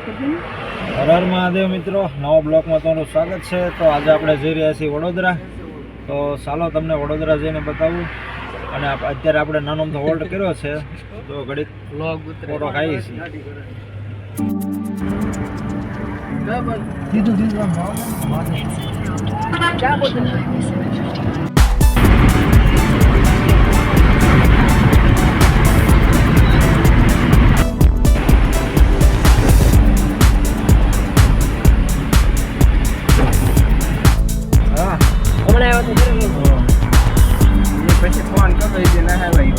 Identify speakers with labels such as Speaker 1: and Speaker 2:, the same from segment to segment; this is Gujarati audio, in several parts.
Speaker 1: હર હર મહાદેવ મિત્રો, નવા બ્લોકમાં તમારું સ્વાગત છે। તો આજે આપણે જઈ રહ્યા છીએ વડોદરા। તો ચાલો તમને વડોદરા જઈને બતાવું। અને અત્યારે આપણે નાનો અમથો હોલ્ડ કર્યો છે, તો ઘડીક ફોટો ખાઈએ છીએ।
Speaker 2: પછી ફોન કરો એ ના હે ભાઈ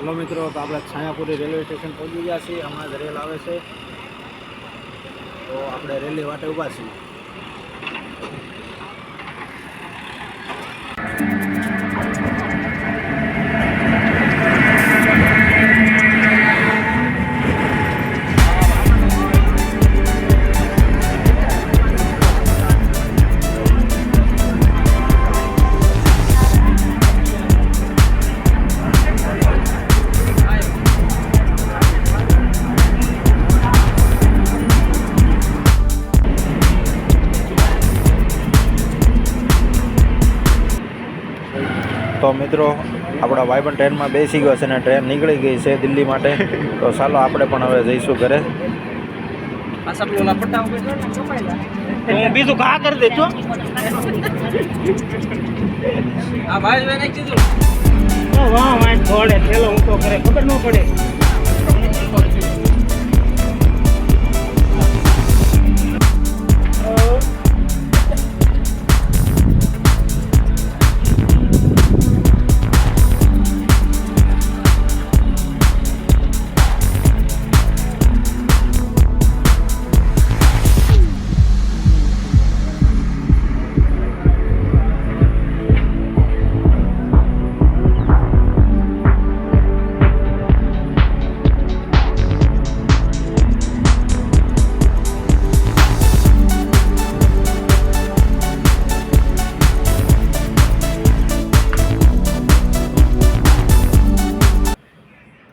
Speaker 1: हेलो मित्रों, तो आप छायापुरी रेलवे स्टेशन पहुंची गया छे। हमारा रेल आवे छे, तो આપણે રેલવે વાટે ઊભા છીએ। तो मित्रों, अपना भाईबंध ट्रेन में बेसी गयो छे ने ट्रेन निकली गई है दिल्ली माटे। तो चालो आपणे पण हवे जईशुं घरे।
Speaker 2: आ सब लोला पट्टा पे जो ने कपायला
Speaker 1: तो बीजू का कर देजो।
Speaker 2: आ भाई मैंने कीधुं
Speaker 3: ओ वाह वाह थोड़े थेलो ऊंचो करे खबर न पड़े।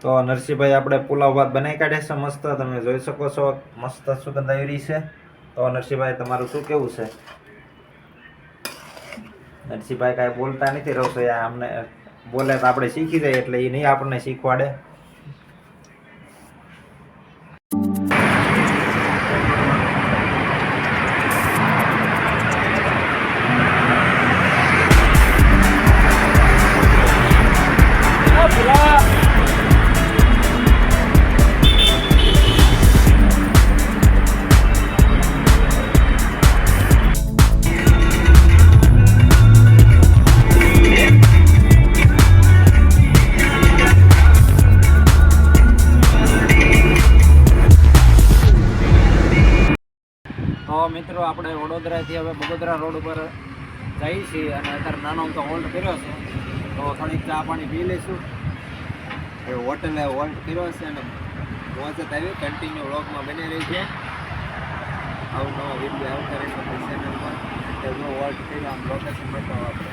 Speaker 1: तो नरसिंह भाई આપણે પુલાવ ભાત બનાવી કાઢે છે મસ્ત, તમે જોઈ શકો છો। મસ્ત સુગંધ આવી રહી છે। તો નરસિંહ ભાઈ તમારું શું કેવું છે? નરસિંહ ભાઈ કાંઈ બોલતા નથી, રસોઈયા અમને બોલે તો આપણે શીખી જાય, એટલે એ નહીં આપણને શીખવાડે। तो मित्रों, આપણે વડોદરાથી હવે બગોદરા રોડ ઉપર જઈએ છીએ અને અત્યારે નાનો અમથો હોલ્ડ કર્યો છે। તો થોડીક ચા પાણી પી લઈશું। એ હોટલે હોલ્ડ કર્યો છે અને પહોંચત આવી કન્ટિન્યુ વ્લોગમાં બની રહી છે। આવું નવા વિડીયો આવતા રહેશે ચેનલમાં। તો જો હોલ્ડ કર્યો આમ લોકેશન બતાવો આપણે।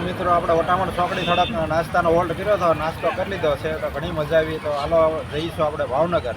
Speaker 1: મિત્રો, આપણે વટામણ ચોકડી થોડાક નાસ્તાનો હોલ્ડ કર્યો હતો, નાસ્તો કરી લીધો છે। તો ઘણી મજા આવી। તો હાલો જઈશું આપણે ભાવનગર।